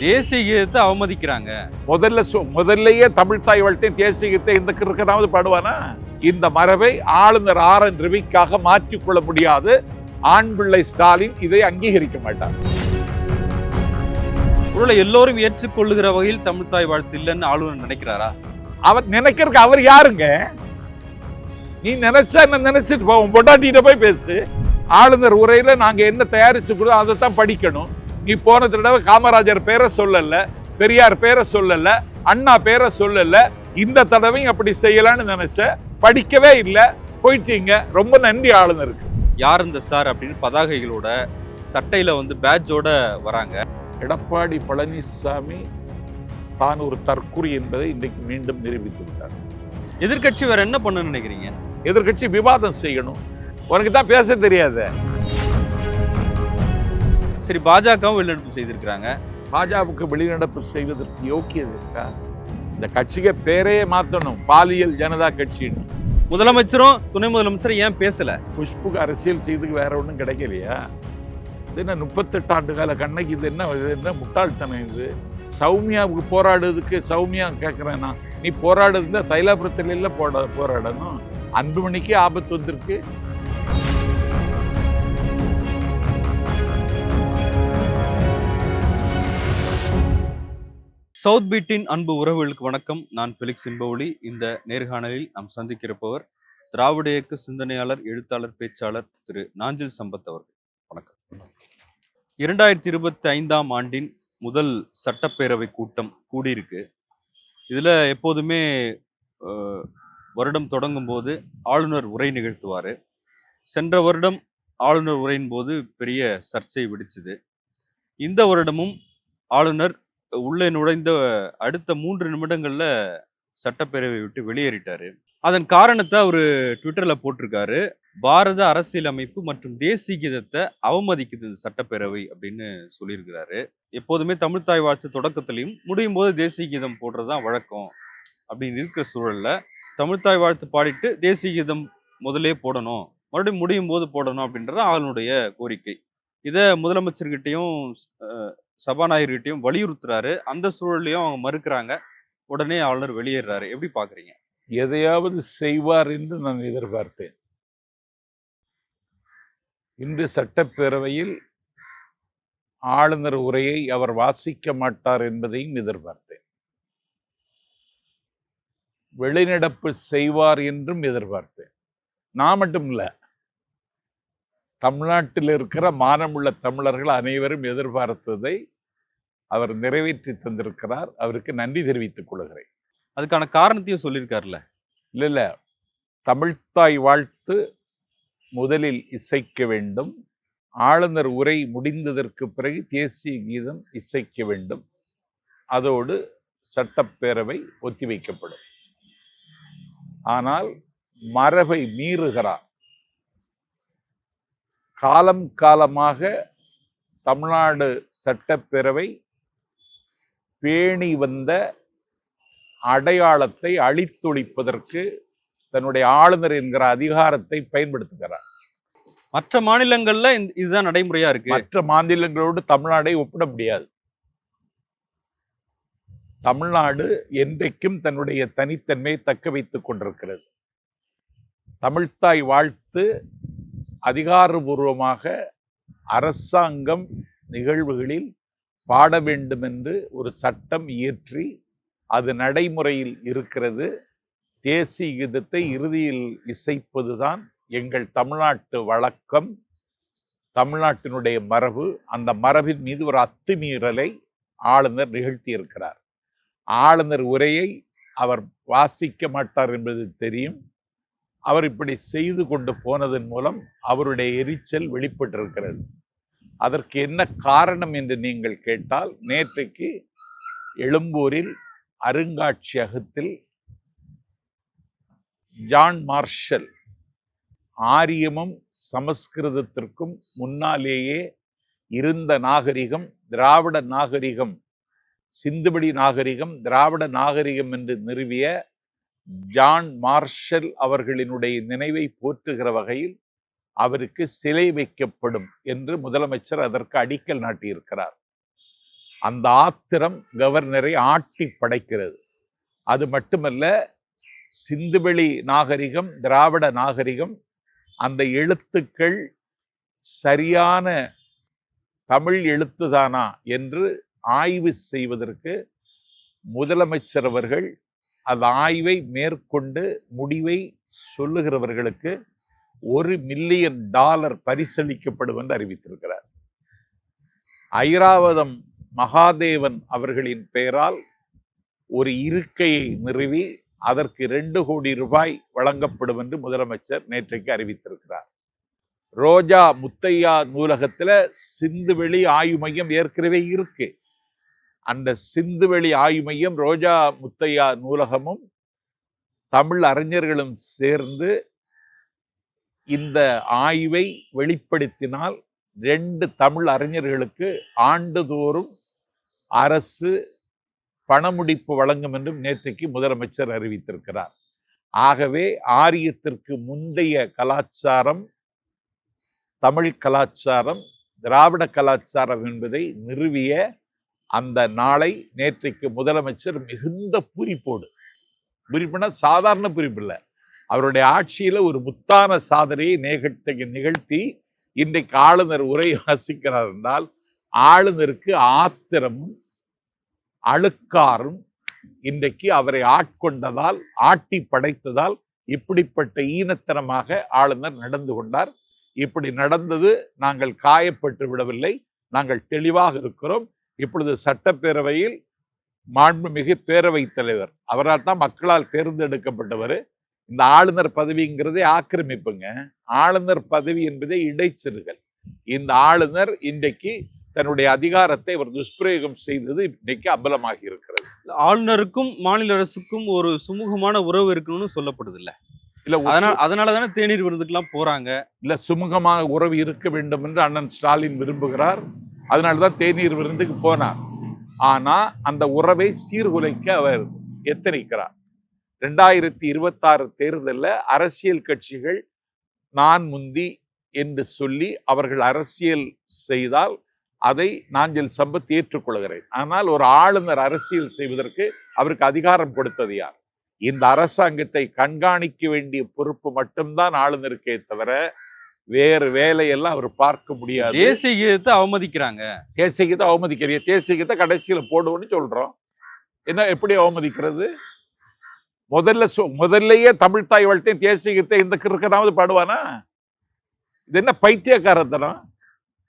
தேசிய கீதத்தை அவமதிக்கிறாங்க. முதல்லயே தமிழ் தாய் வாழ்த்தையும் தேசிய கீதத்தை இந்த கிறுக்கனாவது பாடுவானா? இந்த மரபை ஆளுநர் RN ரவிக்காக மாற்றிக்கொள்ள முடியாது. ஆண் பிள்ளை ஸ்டாலின் இதை அங்கீகரிக்க மாட்டார். ஒருவேளை எல்லோரும் ஏற்றுக்கொள்ளுகிற வகையில் தமிழ் தாய் வாழ்த்து இல்லைன்னு ஆளுநர் நினைக்கிறாரா? அவர் நினைக்கிறதுக்கு அவர் யாருங்க? நீ நினைச்சா என்ன நினைச்சிட்டு போவோம், பொண்டாட்டிட்ட போய் பேசு. ஆளுநர் உரையில நாங்க என்ன தயாரிச்சு கூட அதைத்தான் படிக்கணும். நீ போன தடவை காமராஜர் பேரை சொல்லல, பெரியார் பேரை சொல்லல, அண்ணா பேரை சொல்லல. இந்த தடவையும் அப்படி செய்யலான்னு நினைச்ச, படிக்கவே இல்லை, போயிட்டீங்க. ரொம்ப நன்றி ஆளுநருக்கு. யார் இந்த சார் அப்படின்னு பதாகைகளோட சட்டையில பேட்ஜோட வராங்க. எடப்பாடி பழனிசாமி தான் ஒரு தற்குறி என்பதை இன்றைக்கு மீண்டும் நிரூபித்து விட்டார். எதிர்கட்சி வேற என்ன பண்ணணும்னு நினைக்கிறீங்க? எதிர்கட்சி விவாதம் செய்யணும். உனக்கு தான் பேச தெரியாது. சரி, பாஜகவும் வெளிநடப்பு செய்திருக்கிறாங்க. பாஜகவுக்கு வெளிநடப்பு செய்வதற்கு யோக்கியது இருக்கா? இந்த கட்சிக்கு பேரையே மாற்றணும், பாலியல் ஜனதா கட்சின்னு. முதலமைச்சரும் துணை முதலமைச்சரும் ஏன் பேசல? குஷ்புக்கு அரசியல் செய்யறதுக்கு வேற ஒன்றும் கிடைக்கலையா? இது என்ன 38 ஆண்டு கால கண்ணகி? இது என்ன முட்டாள்தனம் இது? சௌமியாவுக்கு போராடுறதுக்கு சௌமியா கேட்குறேன்னா, நீ போராடுறதுல தைலாபுரத்துல போராடணும். அன்புமணிக்கு ஆபத்து வந்திருக்கு. சவுத் பீட்டின் அன்பு உறவுகளுக்கு வணக்கம். நான் ஃபெலிக்ஸ் இன்பவுலி. இந்த நேர்காணலில் நாம் சந்திக்கிறப்பவர் திராவிட இயக்க சிந்தனையாளர், எழுத்தாளர், பேச்சாளர் திரு நாஞ்சில் சம்பத் அவர்கள். வணக்கம். 2025ஆம் ஆண்டின் முதல் சட்டப்பேரவை கூட்டம் கூடியிருக்கு. இதுல எப்போதுமே வருடம் தொடங்கும் போது ஆளுநர் உரை நிகழ்த்துவார். சென்ற வருடம் ஆளுநர் உரையின் போது பெரிய சர்ச்சை வெடிச்சுது. இந்த வருடமும் ஆளுநர் உள்ளே நுழைந்த அடுத்த 3 நிமிடங்கள்ல சட்டப்பேரவை விட்டு வெளியேறிட்டாரு. அதன் காரணத்தை அவரு ட்விட்டர்ல போட்டிருக்காரு. பாரத அரசியலமைப்பு மற்றும் தேசிய கீதத்தை அவமதிக்குது இந்த சட்டப்பேரவை அப்படின்னு சொல்லியிருக்கிறாரு. எப்போதுமே தமிழ்த்தாய் வாழ்த்து தொடக்கத்திலையும் முடியும் போது தேசிய கீதம் போடுறதுதான் வழக்கம் அப்படின்னு இருக்கிற சூழல்ல தமிழ்த்தாய் வாழ்த்து பாடிட்டு தேசிய கீதம் முதலே போடணும், மறுபடியும் முடியும் போது போடணும் அப்படின்றது ஆளுடைய கோரிக்கை. இதை முதலமைச்சர்கிட்டையும் சபாநாயகர்கிட்டையும் வலியுறுத்துறாரு. அந்த சூழலையும் அவங்க மறுக்கிறாங்க. உடனே ஆளுநர் வெளியேறாரு. எப்படி பாக்குறீங்க? எதையாவது செய்வார் என்று நான் எதிர்பார்த்தேன். இன்று சட்டப்பேரவையில் ஆளுநர் உரையை அவர் வாசிக்க மாட்டார் என்பதையும் எதிர்பார்த்தேன். வெளிநடப்பு செய்வார் என்றும் எதிர்பார்த்தேன். நான் மட்டும் இல்லை, தமிழ்நாட்டில் இருக்கிற மானமுள்ள தமிழர்கள் அனைவரும் எதிர்பார்த்ததை அவர் நிறைவேற்றி தந்திருக்கிறார். அவருக்கு நன்றி தெரிவித்துக் கொள்கிறேன். அதுக்கான காரணத்தையும் சொல்லியிருக்காருல்ல? இல்லை, தமிழ்த்தாய் வாழ்த்து முதலில் இசைக்க வேண்டும். ஆளுநர் உரை முடிந்ததற்கு பிறகு தேசிய கீதம் இசைக்க வேண்டும். அதோடு சட்டப்பேரவை ஒத்திவைக்கப்படும். ஆனால் மரபை மீறுகிறார். காலம் காலமாக தமிழ்நாடு சட்டப்பேரவை பேணி வந்த அடையாளத்தை அழித்தொழிப்பதற்கு தன்னுடைய ஆளுநர் என்கிற அதிகாரத்தை பயன்படுத்துகிறார். மற்ற மாநிலங்கள்ல இதுதான் நடைமுறையா இருக்கு. மற்ற மாநிலங்களோடு தமிழ்நாடை ஒப்பிட முடியாது. தமிழ்நாடு என்றைக்கும் தன்னுடைய தனித்தன்மையை தக்க வைத்துக் கொண்டிருக்கிறது. தமிழ்த்தாய் வாழ்த்து அதிகாரபூர்வமாக அரசாங்கம் நிகழ்வுகளில் பாட வேண்டும் என்று ஒரு சட்டம் இயற்றி அது நடைமுறையில் இருக்கிறது. தேசிய கீதத்தை இறுதியில் இசைப்பதுதான் எங்கள் தமிழ்நாட்டு வழக்கம், தமிழ்நாட்டினுடைய மரபு. அந்த மரபின் மீது ஒரு அத்துமீறலை ஆளுநர் நிகழ்த்தியிருக்கிறார். ஆளுநர் உரையை அவர் வாசிக்க மாட்டார் என்பது தெரியும். அவர் இப்படி செய்து கொண்டு போனதன் மூலம் அவருடைய எரிச்சல் வெளிப்பட்டிருக்கிறது. அதற்கு என்ன காரணம் என்று நீங்கள் கேட்டால், நேற்றைக்கு எழும்பூரில் அருங்காட்சியகத்தில் ஜான் மார்ஷல் ஆரியமும் சமஸ்கிருதத்திற்கும் முன்னாலேயே இருந்த நாகரிகம், திராவிட நாகரிகம், சிந்துவெளி நாகரிகம், திராவிட நாகரிகம் என்று நிறுவிய ஜான் மார்ஷல் அவர்களினுடைய நினைவை போற்றுகிற வகையில் அவருக்கு சிலை வைக்கப்படும் என்று முதலமைச்சர் அதற்கு அடிக்கல் நாட்டியிருக்கிறார். அந்த ஆத்திரம் கவர்னரை ஆட்டி படைக்கிறது. அது மட்டுமல்ல, சிந்துவெளி நாகரிகம், திராவிட நாகரிகம், அந்த எழுத்துக்கள் சரியான தமிழ் எழுத்துதானா என்று ஆய்வு செய்வதற்கு முதலமைச்சர் அவர்கள் அந்த ஆய்வை மேற்கொண்டு முடிவை சொல்லுகிறவர்களுக்கு $1 மில்லியன் பரிசளிக்கப்படும் என்று அறிவித்திருக்கிறார். ஐராவதம் மகாதேவன் அவர்களின் பெயரால் ஒரு இருக்கையை நிறுவி அதற்கு $2 கோடி வழங்கப்படும் என்று முதலமைச்சர் நேற்றைக்கு அறிவித்திருக்கிறார். ரோஜா முத்தையா நூலகத்துல சிந்துவெளி ஆய்வு மையம் ஏற்கனவே இருக்கு. அந்த சிந்துவெளி ஆய்வு மையம், ரோஜா முத்தையா நூலகமும் தமிழ் அறிஞர்களும் சேர்ந்து இந்த ஆய்வை வெளிப்படுத்தினால் 2 தமிழ் அறிஞர்களுக்கு ஆண்டுதோறும் அரசு பணமுடிப்பு வழங்கும் என்றும் நேற்றைக்கு முதலமைச்சர் அறிவித்திருக்கிறார். ஆகவே ஆரியத்திற்கு முந்தைய கலாச்சாரம், தமிழ் கலாச்சாரம், திராவிட கலாச்சாரம் என்பதை நிறுவிய அந்த நாளை நேற்றைக்கு முதலமைச்சர் மிகுந்த பூரிப்புனா சாதாரண பூரிப்பு இல்லை, அவருடைய ஆட்சியில ஒரு முத்தான சாதனையை நிகழ்த்தி இன்றைக்கு ஆளுநர் உரை வாசிக்கிறார் என்றால், ஆளுநருக்கு ஆத்திரமும் அழுக்காரும் இன்றைக்கு அவரை ஆட்கொண்டதால், ஆட்டி படைத்ததால் இப்படிப்பட்ட ஈனத்தனமாக ஆளுநர் நடந்து கொண்டார். இப்படி நடந்தது நாங்கள் காயப்பட்டு விடவில்லை, நாங்கள் தெளிவாக இருக்கிறோம். இப்பொழுது சட்டப்பேரவையில் மாண்புமிகு பேரவைத் தலைவர், அவரால் தான் மக்களால் தேர்ந்தெடுக்கப்பட்டவர். இந்த ஆளுநர் பதவிங்கிறதே ஆக்கிரமிப்புங்க. ஆளுநர் பதவி என்பதே இடைச்செருகல். இந்த ஆளுநர் இன்றைக்கு தன்னுடைய அதிகாரத்தை அவர் துஷ்பிரயோகம் செய்தது இன்னைக்கு அம்பலமாகி இருக்கிறது. ஆளுநருக்கும் மாநில அரசுக்கும் ஒரு சுமூகமான உறவு இருக்கணும்னு சொல்லப்படுது இல்ல? அதனால தானே தேநீர் விருந்துக்கெல்லாம் போறாங்க. இல்ல, சுமூகமாக உறவு இருக்க வேண்டும் என்று அண்ணன் ஸ்டாலின் விரும்புகிறார். அதனாலதான் தேநீர் விருந்துக்கு போனார். ஆனா அந்த உறவை சீர்குலைக்க அவர் எத்தனிக்கிறார். 2026 தேர்தலில் அரசியல் கட்சிகள் நான் முந்தி என்று சொல்லி அவர்கள் அரசியல் செய்தால் அதை நாஞ்சில் சம்பத் ஏற்றுக்கொள்கிறேன். ஆனால் ஒரு ஆளுநர் அரசியல் செய்வதற்கு அவருக்கு அதிகாரம் கொடுத்தது யார்? இந்த அரசாங்கத்தை கண்காணிக்க வேண்டிய பொறுப்பு மட்டும்தான் ஆளுநருக்கே தவிர வேறு வேலையெல்லாம் அவர் பார்க்க முடியாது. தேசிய கீதத்தை அவமதிக்கிறாங்க. தேசிய கீதத்தை அவமதிக்கிறீங்க. தேசிய கீதத்தை கடைசியில போடுவோன்னு சொல்றோம். என்ன, எப்படி அவமதிக்கிறது? முதல்லயே தமிழ் தாய் வாழ்த்தையும் தேசிய கீதத்தை இந்த கிறுக்கனாவது பாடுவானா? இது என்ன பைத்தியக்காரத்தனம்?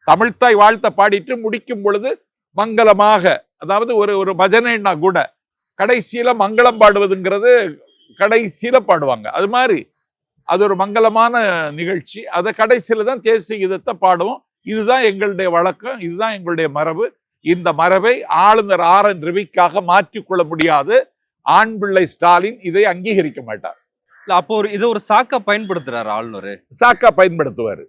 தமிழ்த்தாய் வாழ்த்தை பாடிட்டு முடிக்கும் பொழுது மங்களமாக, அதாவது ஒரு பஜனைன்னா கூட கடைசியில மங்களம் பாடுவதுங்கிறது கடைசியில பாடுவாங்க. அது மாதிரி அது ஒரு மங்களமான நிகழ்ச்சி. அதை கடைசியில தான் தேசிய கீதத்தை பாடுவோம். இதுதான் எங்களுடைய வழக்கம், இதுதான் எங்களுடைய மரபு. இந்த மரபை ஆளுநர் RN ரவிக்காக மாற்றிக்கொள்ள முடியாது. ஆண் பிள்ளை ஸ்டாலின் இதை அங்கீகரிக்க மாட்டார். அப்போ இதை ஒரு சாக்கா பயன்படுத்துறாரு ஆளுநர். சாக்கா பயன்படுத்துவாரு.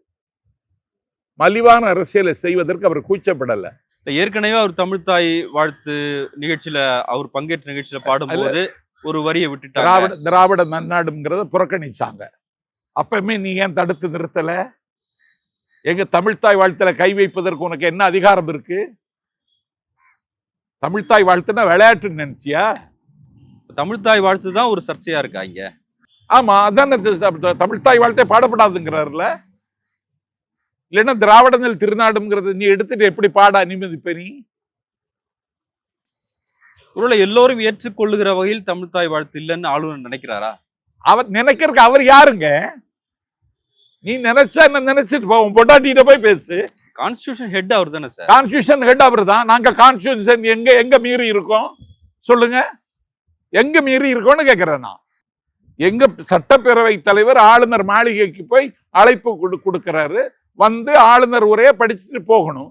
மலிவான அரசியலை செய்வதற்கு அவர் கூச்சப்படல. ஏற்கனவே அவர் தமிழ்த்தாய் வாழ்த்து நிகழ்ச்சியில, அவர் பங்கேற்ற நிகழ்ச்சியில பாடும்போது ஒரு வரியை விட்டுட்டாங்க. திராவிட நன்னாடுங்கிறத புறக்கணிச்சாங்க. அப்பவுமே நீ ஏன் தடுத்து நிறுத்தல? எங்க தமிழ்த்தாய் வாழ்த்துல கை வைப்பதற்கு உனக்கு என்ன அதிகாரம் இருக்கு? தமிழ்த்தாய் வாழ்த்துனா விளையாட்டுன்னு நினைச்சியா? தமிழ்த்தாய் வாழ்த்து தான் ஒரு சர்ச்சையா இருக்கா இங்க? ஆமா, அதான் தமிழ்த்தாய் வாழ்த்தை பாடப்படாதுங்கிறாருல. இல்லைன்னா திராவிடங்கள் திருநாடுங்கிறது நீ எடுத்துட்டு எப்படி பாட அனுமதிப்ப? நீ ஒருவேளை எல்லோரும் ஏற்றுக்கொள்ளுகிற வகையில் தமிழ்த்தாய் வாழ்த்து இல்லைன்னு ஆளுநர் நினைக்கிறாரா? அவர் நினைக்கிறதுக்கு அவர் யாருங்க? நீ நினைச்சா என்ன நினைச்சிட்டு போ, பொட்டாட்டிட்ட போய் பேசு. கான்ஸ்டிடியூஷன் ஹெட் அவர் தானே சார்? கான்ஸ்டிடியூஷன் ஹெட் அவர் தான். நாங்க கான்ஸ்டிடியூஷன் எங்க மீறி இருக்கோம் சொல்லுங்க? எங்க மீறி இருக்கோம்னு கேட்கிறேன் நான். எங்க சட்டப்பேரவை தலைவர் ஆளுநர் மாளிகைக்கு போய் அழைப்பு கொடுக்கிறாரு, வந்து ஆளுநர் உரையை படிச்சுட்டு போகணும்.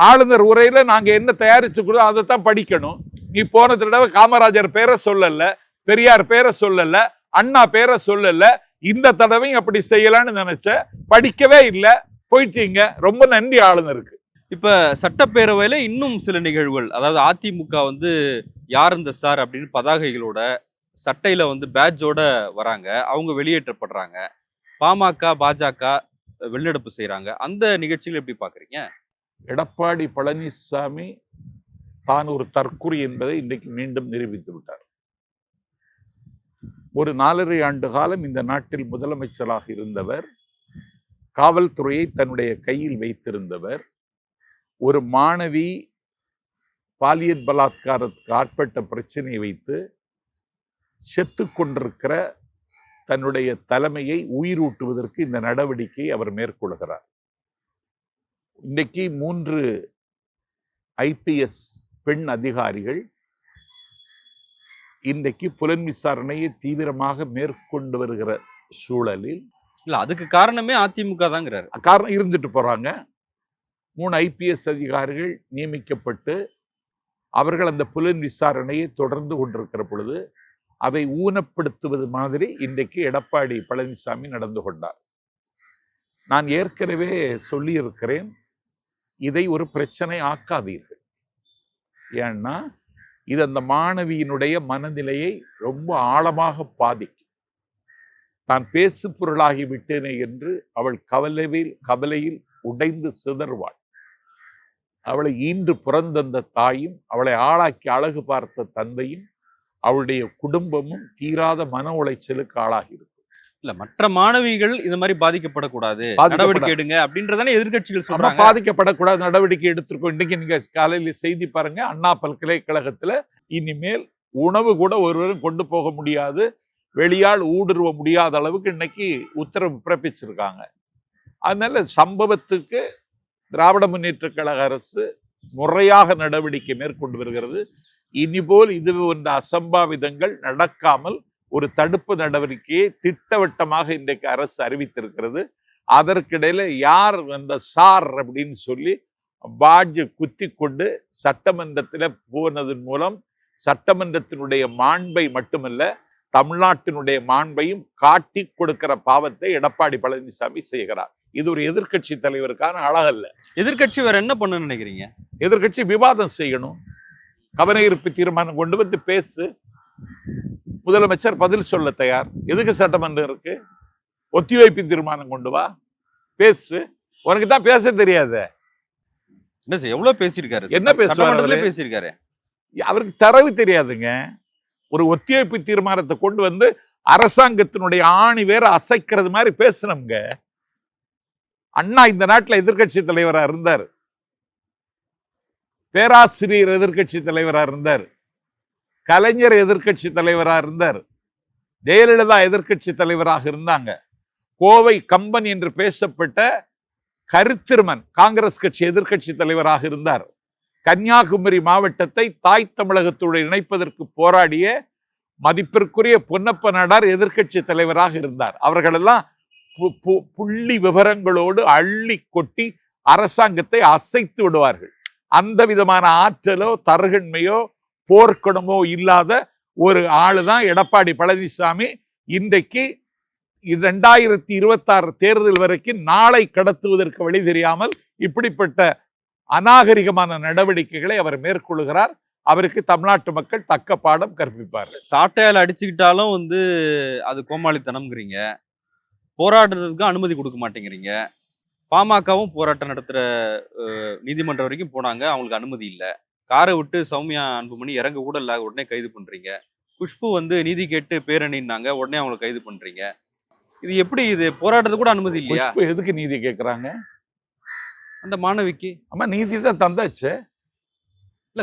ஆளுநர் உரையில நாங்க என்ன தயாரிச்சு கூட அதைத்தான் படிக்கணும். நீ போன தடவை காமராஜர் பேரை சொல்லல, பெரியார் பேரை சொல்லல, அண்ணா பேரை சொல்லல. இந்த தடவையும் அப்படி செய்யலான்னு நினைச்ச, படிக்கவே இல்லை, போயிட்டீங்க. ரொம்ப நன்றி ஆளுநருக்கு. இப்ப சட்டப்பேரவையில இன்னும் சில நிகழ்வுகள், அதாவது அதிமுக யார் இந்த சார் அப்படின்னு பதாகைகளோட சட்டையில பேட்ஜோட வராங்க, அவங்க வெளியேற்றப்படுறாங்க. பாமக பாஜக வெளிநடப்பு செய்யறாங்க. அந்த நிகழ்ச்சிகள் எப்படி பாக்குறீங்க? எடப்பாடி பழனிசாமி தான் ஒரு தற்குறி என்பதை இன்றைக்கு மீண்டும் நிரூபித்து விட்டார். ஒரு 4.5 ஆண்டு காலம் இந்த நாட்டில் முதலமைச்சராக இருந்தவர், காவல்துறையை தன்னுடைய கையில் வைத்திருந்தவர், ஒரு மாணவி பாலியல் பலாத்காரத்துக்கு ஆட்பட்ட பிரச்சனையை வைத்து செத்து கொண்டிருக்கிற தன்னுடைய தலைமையை உயிரூட்டுவதற்கு இந்த நடவடிக்கையை அவர் மேற்கொள்கிறார். இன்றைக்கு 3 IPS பெண் அதிகாரிகள் இன்றைக்கு புலன் விசாரணையை தீவிரமாக மேற்கொண்டு வருகிற சூழலில் இல்ல அதுக்கு காரணமே அதிமுக தாங்கிறாரு. காரணம் இருந்துட்டு போறாங்க. 3 IPS அதிகாரிகள் நியமிக்கப்பட்டு அவர்கள் அந்த புலன் விசாரணையை தொடர்ந்து கொண்டிருக்கிற பொழுது அதை ஊனப்படுத்துவது மாதிரி இன்றைக்கு எடப்பாடி பழனிசாமி நடந்து கொண்டார். நான் ஏற்கனவே சொல்லியிருக்கிறேன், இதை ஒரு பிரச்சனை ஆக்காதீர்கள். ஏன்னா இது அந்த மாணவியினுடைய மனநிலையை ரொம்ப ஆழமாக பாதிக்கும். தான் பேசு பொருளாகி விட்டேனே என்று அவள் கவலையில் உடைந்து சிதறுவாள். அவளை ஈன்று பிறந்தந்த தாயும், அவளை ஆளாக்கி அழகு பார்த்த தந்தையும், அவளுடைய குடும்பமும் தீராத மன உளைச்சலுக்கு ஆளாகியிருக்கும். இல்ல மற்ற மாணவிகள் இந்த மாதிரி பாதிக்கப்படக்கூடாது, நடவடிக்கை எடுங்க அப்படின்றதானே எதிர்க்கட்சிகள் சொல்றாங்க. பாதிக்கப்படக்கூடாது, நடவடிக்கை எடுத்திருக்கோம். இன்னைக்கு நீங்க காலையில் செய்தி பாருங்க, அண்ணா பல்கலைக்கழகத்துல இனிமேல் உணவு கூட ஒருவரும் கொண்டு போக முடியாது, வெளியால் ஊடுருவ முடியாத அளவுக்கு இன்னைக்கு உத்தரவு பிறப்பிச்சிருக்காங்க. அதனால சம்பவத்துக்கு திராவிட முன்னேற்ற கழக அரசு முறையாக நடவடிக்கை மேற்கொண்டு வருகிறது. இனிபோல் இது போன்ற அசம்பாவிதங்கள் நடக்காமல் ஒரு தடுப்பு நடவடிக்கையை திட்டவட்டமாக இன்றைக்கு அரசு அறிவித்திருக்கிறது. அதற்கிடையில யார் அந்த சார் அப்படின்னு சொல்லி பாட்ஜ் குத்தி கொண்டு சட்டமன்றத்தில் போனதன் மூலம் சட்டமன்றத்தினுடைய மாண்பை மட்டுமல்ல தமிழ்நாட்டினுடைய மாண்பையும் காட்டி கொடுக்கிற பாவத்தை எடப்பாடி பழனிசாமி செய்கிறார். இது ஒரு எதிர்கட்சி தலைவருக்கான அழகல்ல. எதிர்கட்சி வேற என்ன பண்ண நினைக்கிறீங்க? எதிர்கட்சி விவாதம் செய்யணும், கவன ஈர்ப்பு தீர்மானம் கொண்டு வந்து பேசு. முதலமைச்சர் பதில் சொல்ல தயார். எதுக்கு சட்டமன்றம் இருக்கு? ஒத்திவைப்பு தீர்மானம் கொண்டு வா, பேசு. உனக்கு தான் பேச தெரியாது. என்ன சார் எவ்வளவு பேசியிருக்காரு? என்ன பேசியிருக்காரு? அவருக்கு தரவு தெரியாதுங்க. ஒரு ஒத்திவைப்பு தீர்மானத்தை கொண்டு வந்து அரசாங்கத்தினுடைய ஆணி வேற அசைக்கிறது மாதிரி பேசணுங்க. அண்ணா இந்த நாட்டில் எதிர்கட்சி தலைவராக இருந்தார், பேராசிரியர் எதிர்கட்சி தலைவராக இருந்தார், கலைஞர் எதிர்கட்சி தலைவராக இருந்தார், ஜெயலலிதா எதிர்கட்சி தலைவராக இருந்தாங்க. கோவை கம்பன் என்று பேசப்பட்ட கருத்திருமன் காங்கிரஸ் கட்சி எதிர்கட்சி தலைவராக இருந்தார். கன்னியாகுமரி மாவட்டத்தை தாய் தமிழகத்தோடு இணைப்பதற்கு போராடிய மதிப்பிற்குரிய பொன்னப்ப நாடார் எதிர்கட்சி தலைவராக இருந்தார். அவர்களெல்லாம் புள்ளி விவரங்களோடு அள்ளி கொட்டி அரசாங்கத்தை அசைத்து விடுவார்கள். அந்த விதமான ஆற்றலோ தருகன்மையோ போர்க்குணமோ இல்லாத ஒரு ஆளுதான் எடப்பாடி பழனிசாமி. இன்றைக்கு 2026 தேர்தல் வரைக்கும் நாளை கடத்துவதற்கு வழி தெரியாமல் இப்படிப்பட்ட அநாகரிகமான நடவடிக்கைகளை அவர் மேற்கொள்கிறார். அவருக்கு தமிழ்நாட்டு மக்கள் தக்க பாடம் கற்பிப்பார்கள். சாட்டையால் அடிச்சுக்கிட்டாலும் அது கோமாளித்தனம்ங்கிறீங்க, போராடுறதுக்கு அனுமதி கொடுக்க மாட்டேங்கிறீங்க. பாமகவும் போராட்டம் நடத்துற நீதிமன்றம் வரைக்கும் போனாங்க, அவங்களுக்கு அனுமதி இல்லை. காரை விட்டு சௌமியா அன்புமணி இறங்க கூட இல்லை, உடனே கைது பண்றீங்க. குஷ்பு நீதி கேட்டு பேரணின்னாங்க, உடனே அவங்களை கைது பண்றீங்க. இது எப்படி? இது போராடுறது கூட அனுமதி இல்லையா? எதுக்கு நீதி கேட்கறாங்க? அந்த மாணவிக்கு ஆமா நீதி தான் தந்தாச்சு. இல்ல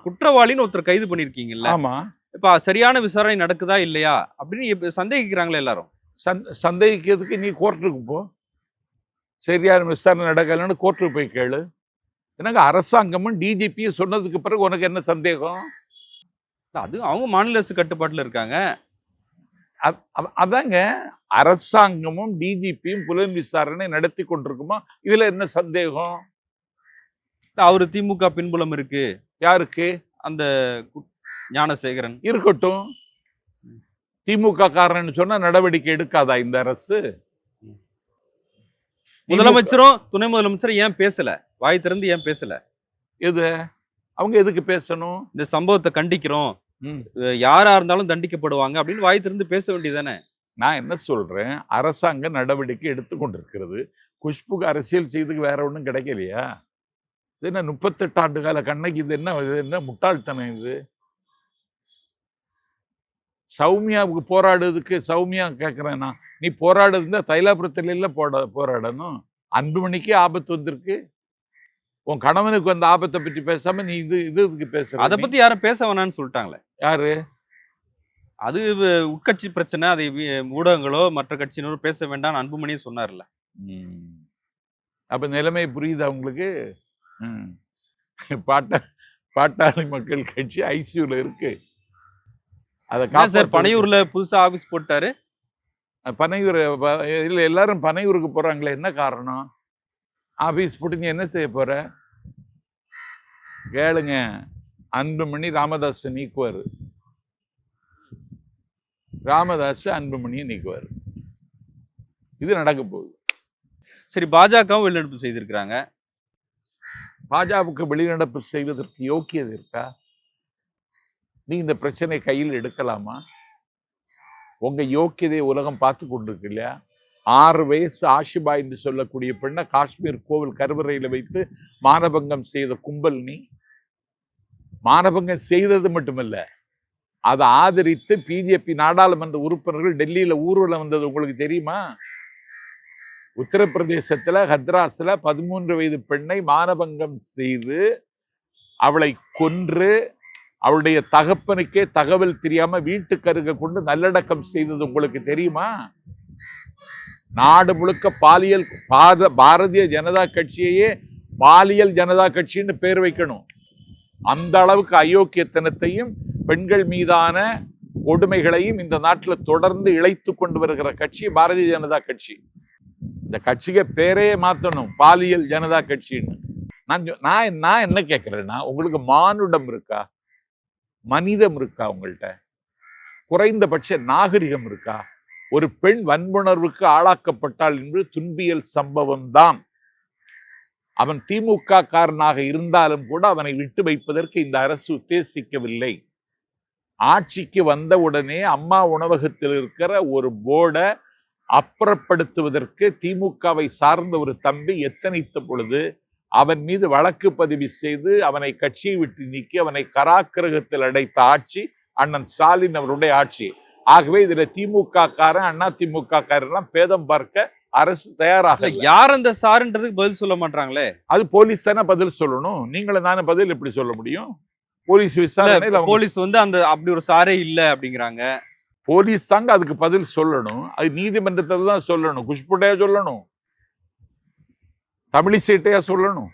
குற்றவாளின்னு ஒருத்தர் கைது பண்ணிருக்கீங்கல்ல, ஆமா. இப்ப சரியான விசாரணை நடக்குதா இல்லையா அப்படின்னு சந்தேகிக்கிறாங்களே எல்லாரும். சந்தேகிக்கிறதுக்கு நீ கோர்ட்டுக்கு போ. சரியான விசாரணை நடக்கலன்னு கோர்ட்டுக்கு போய் கேளு. எனக்கு அரசாங்கமும் டிஜிபியும் சொன்னதுக்கு பிறகு உனக்கு என்ன சந்தேகம்? அது அவங்க மாநில அரசு கட்டுப்பாட்டுல இருக்காங்க. அதாங்க, அரசாங்கமும் டிஜிபியும் புலன் விசாரணை நடத்தி கொண்டிருக்குமா, இதுல என்ன சந்தேகம்? அவரு திமுக பின்புலம் இருக்கு. யாருக்கு? அந்த ஞானசேகரன் இருக்கட்டும். திமுக காரன்னு சொன்னா நடவடிக்கை எடுக்காதா இந்த அரசு? முதலமைச்சரும் துணை முதலமைச்சரும் ஏன் பேசல? வாய் திறந்து ஏன் பேசல? எது அவங்க எதுக்கு பேசணும்? இந்த சம்பவத்தை கண்டிக்கிறோம், யாரா இருந்தாலும் தண்டிக்கப்படுவாங்க அப்படின்னு வாய் திறந்து பேச வேண்டியதானே? நான் என்ன சொல்றேன், அரசாங்க நடவடிக்கை எடுத்துக்கொண்டிருக்கிறது. குஷ்புக்கு அரசியல் செய்துக்கு வேற ஒன்றும் கிடைக்கலையா? இது என்ன 38 ஆண்டு கால கண்ணகி, இது என்ன முட்டாள்தனம் இது? சௌமியாவுக்கு போராடுறதுக்கு சௌமியா கேட்கிறேன் நான், நீ போராடுறதுன்னா தைலாபுரத்துல இல்ல போராடணும். அன்புமணிக்கு ஆபத்து வந்திருக்கு, உன் கணவனுக்கு வந்த ஆபத்தை பற்றி பேசாம நீ இதுக்கு பேசுற. அதை பத்தி யாரும் பேச வேணாம்னு சொல்லிட்டாங்களே. யாரு? அது உட்கட்சி பிரச்சனை, அதை ஊடகங்களோ மற்ற கட்சியினரோ பேச வேண்டாம் அன்புமணியே சொன்னார்ல. அப்ப நிலைமை புரியுதா உங்களுக்கு? பாட்டாளி மக்கள் கட்சி ஐசியூல இருக்கு. சார் பனையூர்ல புதுசா ஆபீஸ் போட்டாரு. பனையூர் இல்ல, எல்லாரும் பனையூருக்கு போறாங்களே, என்ன காரணம்? ஆபீஸ் போட்டு நீ என்ன செய்ய போற கேளுங்க. அன்புமணி ராமதாஸ் நீக்குவாரு, ராமதாஸ் அன்புமணியை நீக்குவாரு. இது நடக்க போகுது. சரி, பாஜகவும் வெளிநடப்பு செய்திருக்கிறாங்க. பாஜகவுக்கு வெளிநடப்பு செய்வதற்கு யோக்கியது இருக்கா? நீ இந்த பிரச்சனை கையில் எடுக்கலாமா? உங்க யோக்கியதையை உலகம் பார்த்து கொண்டிருக்கு இல்லையா? 6 வயசு ஆஷிபா என்று சொல்லக்கூடிய பெண்ணை காஷ்மீர் கோவில் கருவறையில வைத்து மானபங்கம் செய்த கும்பல் நீ. மானபங்கம் செய்தது மட்டுமல்ல, அதை ஆதரித்து பிஜேபி நாடாளுமன்ற உறுப்பினர்கள் டெல்லியில ஊர்வலம் வந்தது உங்களுக்கு தெரியுமா? உத்தரப்பிரதேசத்துல ஹத்ராஸ்ல 13 வயது பெண்ணை மானபங்கம் செய்து அவளை கொன்று அவளுடைய தகப்பனுக்கே தகவல் தெரியாம வீட்டுக்கருக கொண்டு நல்லடக்கம் செய்தது உங்களுக்கு தெரியுமா? நாடு முழுக்க பாலியல் பாரதிய ஜனதா கட்சியையே பாலியல் ஜனதா கட்சின்னு பேர் வைக்கணும். அந்த அளவுக்கு அயோக்கியத்தனத்தையும் பெண்கள் மீதான கொடுமைகளையும் இந்த நாட்டில் தொடர்ந்து இழைத்து கொண்டு வருகிற கட்சி பாரதிய ஜனதா கட்சி. இந்த கட்சிக்கு பேரே மாத்தணும், பாலியல் ஜனதா கட்சின்னு. நான் என்ன கேட்கிறேன்னா, உங்களுக்கு மானுடம் இருக்கா? மனிதம் இருக்கா? உங்கள்கிட்ட குறைந்தபட்ச நாகரிகம் இருக்கா? ஒரு பெண் வன்புணர்வுக்கு ஆளாக்கப்பட்டாள் என்று துன்பியல் சம்பவம் தான். அவன் திமுக காரனாக இருந்தாலும் கூட அவனை விட்டு வைப்பதற்கு இந்த அரசு உத்தேசிக்கவில்லை. ஆட்சிக்கு வந்தவுடனே அம்மா உணவகத்தில் இருக்கிற ஒரு போர்டை அப்புறப்படுத்துவதற்கு திமுகவை சார்ந்த ஒரு தம்பி எத்தனைத்த பொழுது அவன் மீது வழக்கு பதிவு செய்து அவனை கட்சியை விட்டு நீக்கி அவனை கராக்கிரகத்தில் அடைத்த ஆட்சி அண்ணன் ஸ்டாலின் அவருடைய ஆட்சி. ஆகவே இதுல திமுக காரன் அண்ணா திமுக காரன் பேதம் பார்க்க அரசு தயாராக. யார் அந்த சாருன்றதுக்கு பதில் சொல்ல மாட்டாங்களே. அது போலீஸ் தானே பதில் சொல்லணும். நீங்களும் தானே பதில் எப்படி சொல்ல முடியும்? போலீஸ் விசாரணை, போலீஸ் அந்த அப்படி ஒரு சாரே இல்ல அப்படிங்கிறாங்க. போலீஸ் தாங்க அதுக்கு பதில் சொல்லணும். அது நீதிமன்றத்தை தான் சொல்லணும். குஷ்புட்டையா சொல்லணும், தமிழிசைட்டையா சொல்லணும்,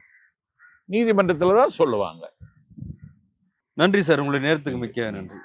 நீதிமன்றத்துல தான் சொல்லுவாங்க. நன்றி சார், உங்களுடைய நேரத்துக்கு மிக்க நன்றி.